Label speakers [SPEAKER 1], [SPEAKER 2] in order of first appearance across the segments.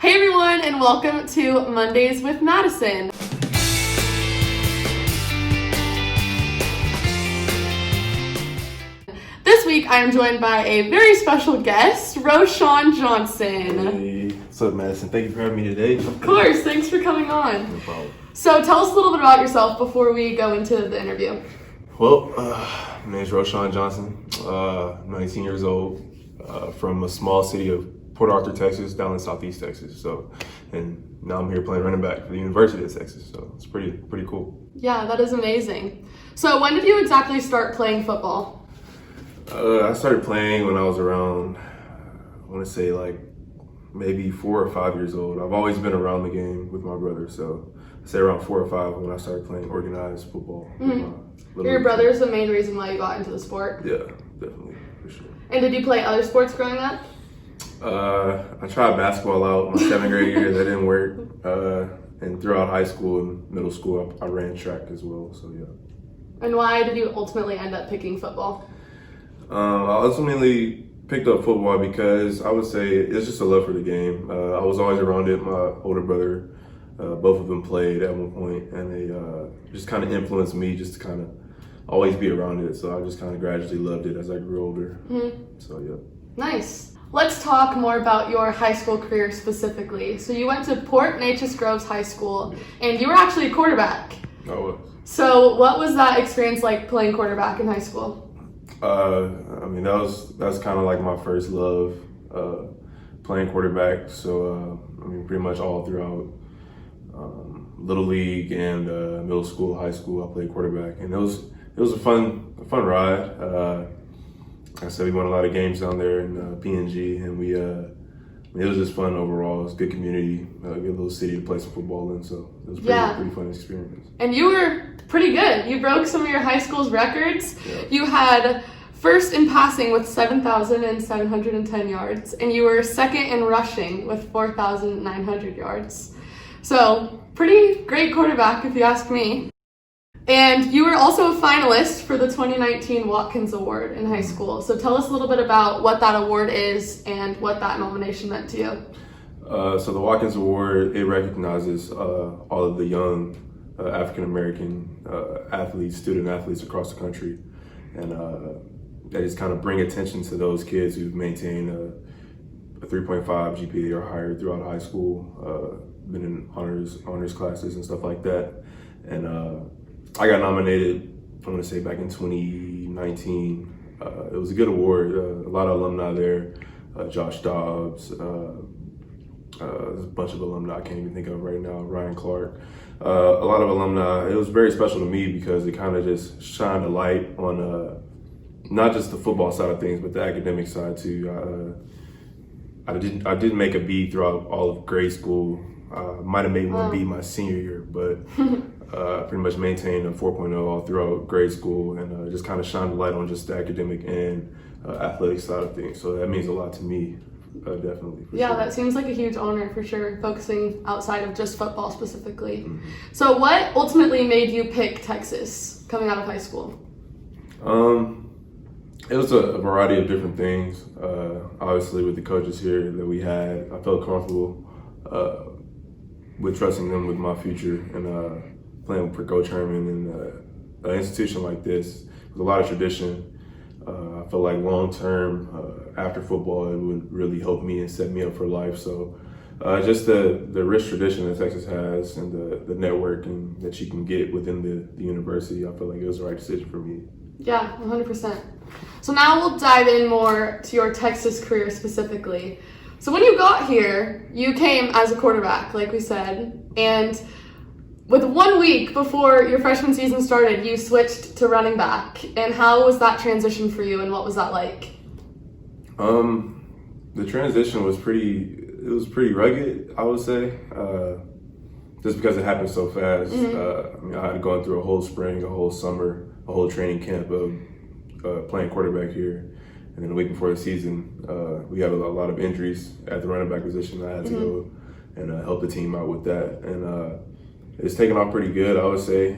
[SPEAKER 1] Hey everyone, and welcome to Mondays with Madison. This week I am joined by a very special guest, Roschon Johnson.
[SPEAKER 2] Hey, what's up, Madison? Thank you for having me today.
[SPEAKER 1] Of course, thanks for coming on.
[SPEAKER 2] No problem.
[SPEAKER 1] So tell us a little bit about yourself before we go into the interview.
[SPEAKER 2] Well, my name is Roschon Johnson. I'm 19 years old, from a small city of Port Arthur, Texas, down in Southeast Texas. And now I'm here playing running back for the University of Texas. So it's pretty cool.
[SPEAKER 1] Yeah, that is amazing. So when did you exactly start playing football?
[SPEAKER 2] I started playing when I was around, I want to say like maybe 4 or 5 years old. I've always been around the game with my brother. So I say around 4 or 5 when I started playing organized football.
[SPEAKER 1] Your brother's the main reason why you got into the sport?
[SPEAKER 2] Yeah, definitely, for sure.
[SPEAKER 1] And did you play other sports growing up?
[SPEAKER 2] I tried basketball out my 7th grade year. That didn't work. And throughout high school and middle school, I ran track as well. So yeah.
[SPEAKER 1] And why did you ultimately end up picking football?
[SPEAKER 2] I ultimately picked up football because I would say it's just a love for the game. I was always around it. My older brother, both of them played at one point, and they just kind of influenced me just to kind of always be around it. So I just kind of gradually loved it as I grew older. So yeah.
[SPEAKER 1] Nice. Let's talk more about your high school career specifically. So you went to Port Neches Groves High School, and you were actually a quarterback.
[SPEAKER 2] I was.
[SPEAKER 1] So what was that experience like playing quarterback in high school?
[SPEAKER 2] I mean, that was kind of like my first love, playing quarterback. So I mean, pretty much all throughout Little League and middle school, high school, I played quarterback, and it was a fun ride. Like I said, we won a lot of games down there in PNG, and it was just fun overall. It was a good community, a good little city to play some football in, so it was a pretty fun experience.
[SPEAKER 1] And you were pretty good. You broke some of your high school's records. Yeah. You had first in passing with 7,710 yards, and you were second in rushing with 4,900 yards. So pretty great quarterback, if you ask me. And you were also a finalist for the 2019 Watkins Award in high school. So tell us a little bit about what that award is and what that nomination meant to you.
[SPEAKER 2] So the Watkins Award, it recognizes all of the young African-American student athletes across the country. And they just kind of bring attention to those kids who've maintained a 3.5 GPA or higher throughout high school, been in honors classes and stuff like that. And I got nominated, I'm going to say back in 2019. It was a good award. A lot of alumni there. Josh Dobbs, there's a bunch of alumni I can't even think of right now. Ryan Clark. A lot of alumni. It was very special to me because it kind of just shined a light on not just the football side of things, but the academic side too. I didn't make a B throughout all of grade school. Might have made one B my senior year, but pretty much maintained a 4.0 all throughout grade school, and just kind of shined a light on just the academic and athletic side of things. So that means a lot to me, definitely.
[SPEAKER 1] Yeah, sure. That seems like a huge honor for sure, focusing outside of just football specifically. So what ultimately made you pick Texas coming out of high school?
[SPEAKER 2] It was a variety of different things. Obviously, with the coaches here that we had, I felt comfortable with trusting them with my future, and playing for Coach Herman and an institution like this with a lot of tradition. I felt like long term, after football, it would really help me and set me up for life. So just the rich tradition that Texas has and the networking that you can get within the university, I felt like it was the right decision for me.
[SPEAKER 1] Yeah, 100%. So now we'll dive in more to your Texas career specifically. So when you got here, you came as a quarterback, like we said, and with 1 week before your freshman season started, you switched to running back. And how was that transition for you, and what was that like?
[SPEAKER 2] The transition was pretty rugged, I would say, just because it happened so fast. I mean, I had gone through a whole spring, a whole summer, a whole training camp of playing quarterback here. And then the week before the season, we had a lot of injuries at the running back position. I had to go and help the team out with that. And it's taken off pretty good, I would say.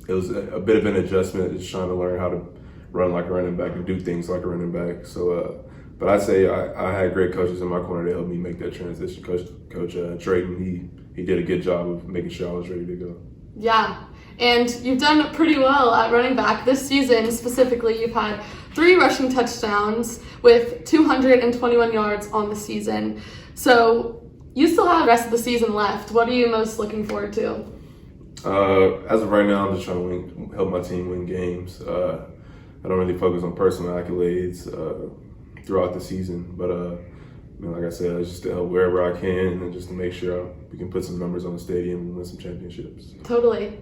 [SPEAKER 2] It was a bit of an adjustment, just trying to learn how to run like a running back and do things like a running back. So But I'd say I had great coaches in my corner to help me make that transition. Coach Drayton, he did a good job of making sure I was ready to go.
[SPEAKER 1] Yeah, and you've done pretty well at running back. This season specifically, you've had 3 rushing touchdowns with 221 yards on the season. So you still have the rest of the season left. What are you most looking forward to?
[SPEAKER 2] As of right now, I'm just trying to help my team win games. I don't really focus on personal accolades throughout the season, but like I said, it's just to help wherever I can and just to make sure we can put some numbers on the stadium and win some championships.
[SPEAKER 1] Totally.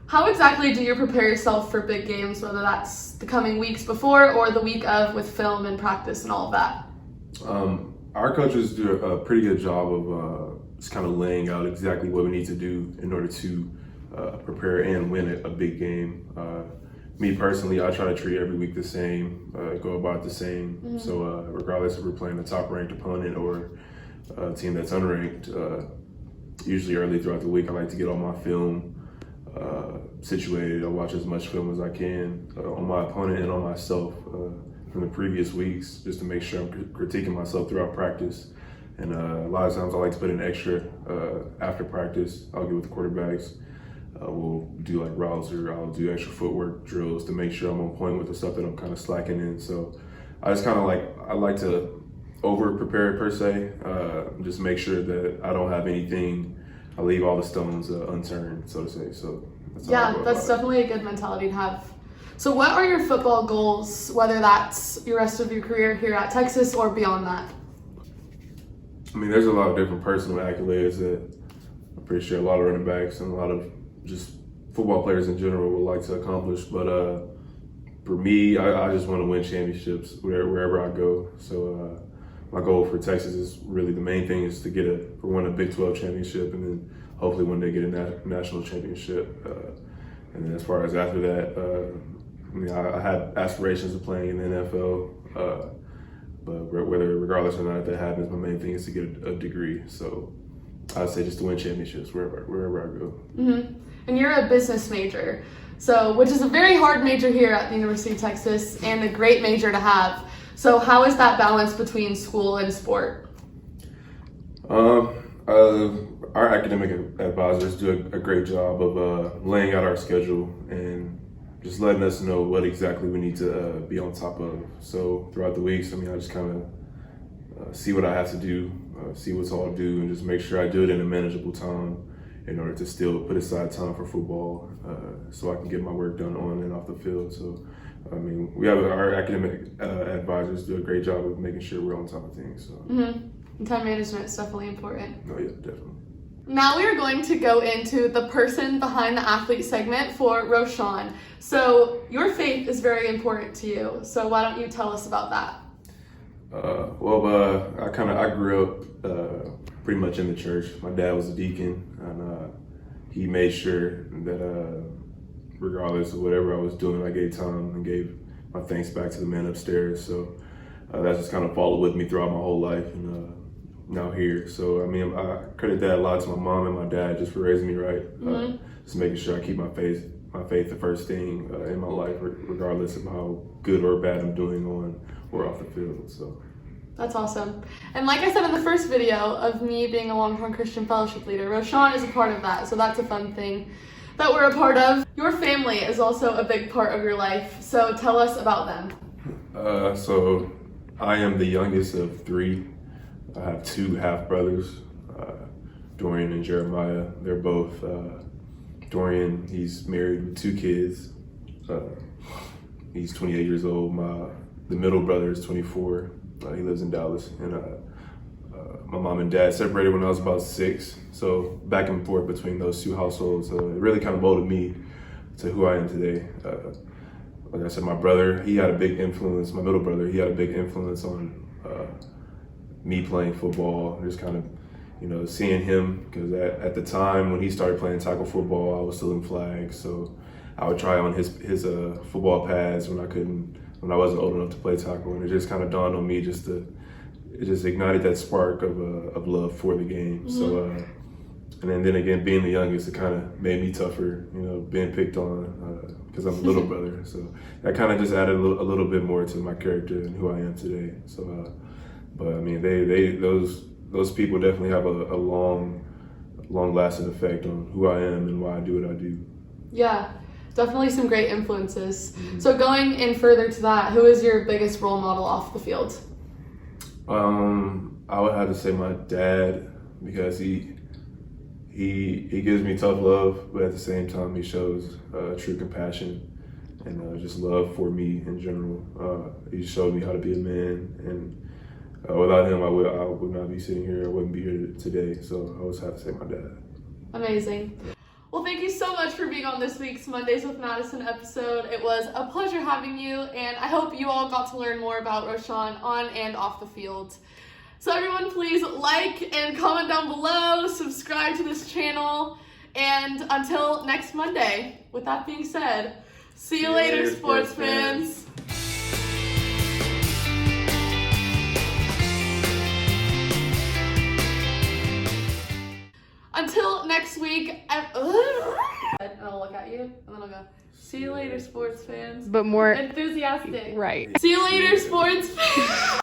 [SPEAKER 1] How exactly do you prepare yourself for big games, whether that's the coming weeks before or the week of with film and practice and all of that?
[SPEAKER 2] Our coaches do a pretty good job of just kind of laying out exactly what we need to do in order to prepare and win a big game. Me personally, I try to treat every week the same, go about the same. Mm-hmm. So regardless if we're playing a top-ranked opponent or a team that's unranked, usually early throughout the week, I like to get all my film situated. I watch as much film as I can on my opponent and on myself from the previous weeks, just to make sure I'm critiquing myself throughout practice. And a lot of times I like to put in extra after practice. I'll get with the quarterbacks. We'll do like routes, or I'll do extra footwork drills to make sure I'm on point with the stuff that I'm kind of slacking in. So I just kind of I like to over prepare per se, just make sure that I don't have anything, I leave all the stones unturned, so to say. So
[SPEAKER 1] that's definitely a good mentality to have. So what are your football goals, whether that's your rest of your career here at Texas or beyond that?
[SPEAKER 2] I mean, there's a lot of different personal accolades that I'm pretty sure a lot of running backs and a lot of just football players in general would like to accomplish. But for me, I just want to win championships wherever I go. So my goal for Texas is really, the main thing is to win a Big 12 championship, and then hopefully one day get a national championship. And then as far as after that, I have aspirations of playing in the NFL. But regardless or not if that happens, my main thing is to get a degree. So I'd say just to win championships wherever I go.
[SPEAKER 1] Mm-hmm. And you're a business major, which is a very hard major here at the University of Texas and a great major to have. So how is that balance between school and sport?
[SPEAKER 2] Our academic advisors do a great job of laying out our schedule and just letting us know what exactly we need to be on top of. So throughout the weeks, I just kind of see what I have to do, see what's all due, and just make sure I do it in a manageable time in order to still put aside time for football, so I can get my work done on and off the field. So, we have our academic advisors do a great job of making sure we're on top of things. So.
[SPEAKER 1] Mm-hmm. Time management is definitely important.
[SPEAKER 2] Oh yeah, definitely.
[SPEAKER 1] Now we are going to go into the person behind the athlete segment for Roschon. So your faith is very important to you. So why don't you tell us about that?
[SPEAKER 2] I grew up pretty much in the church. My dad was a deacon, and he made sure that regardless of whatever I was doing, I gave time and gave my thanks back to the man upstairs. So that's just kind of followed with me throughout my whole life, and now here. So I credit that a lot to my mom and my dad just for raising me right, just making sure I keep my faith the first thing in my life, regardless of how good or bad I'm doing on or off the field. So.
[SPEAKER 1] That's awesome. And like I said in the first video of me being a long-term Christian fellowship leader, Roschon is a part of that. So that's a fun thing that we're a part of. Your family is also a big part of your life. So tell us about them.
[SPEAKER 2] So I am the youngest of 3. I have 2 half-brothers, Dorian and Jeremiah. They're both, Dorian, he's married with 2 kids. He's 28 years old. The middle brother is 24. He lives in Dallas, and my mom and dad separated when I was about 6. So back and forth between those 2 households, it really kind of molded me to who I am today. Like I said, my brother, he had a big influence. My middle brother, he had a big influence on me playing football. Just kind of, seeing him, because at the time when he started playing tackle football, I was still in flag. So I would try on his football pads when I wasn't old enough to play tackle, and it just kind of dawned on me it just ignited that spark of love for the game. Mm-hmm. So And then again, being the youngest, it kind of made me tougher, you know, being picked on because I'm a little brother. So that kind of just added a little bit more to my character and who I am today. So, but I mean, those people definitely have a long lasting effect on who I am and why I do what I do.
[SPEAKER 1] Yeah, definitely some great influences. Mm-hmm. So going in further to that, who is your biggest role model off the field?
[SPEAKER 2] I would have to say my dad, because he gives me tough love, but at the same time he shows true compassion and just love for me in general. He showed me how to be a man, and without him I would not be sitting here. I wouldn't be here today. So I always have to say my dad.
[SPEAKER 1] Amazing. Well, thank you so much for being on this week's Mondays with Madison episode. It was a pleasure having you, and I hope you all got to learn more about Roschon on and off the field. So everyone, please like and comment down below, subscribe to this channel, and until next Monday, with that being said, see you later, sports fans. Until next week, and I'll look at you, and then I'll go, see you later, sports fans.
[SPEAKER 3] But more
[SPEAKER 1] enthusiastic.
[SPEAKER 3] Right.
[SPEAKER 1] See you later, sports fans.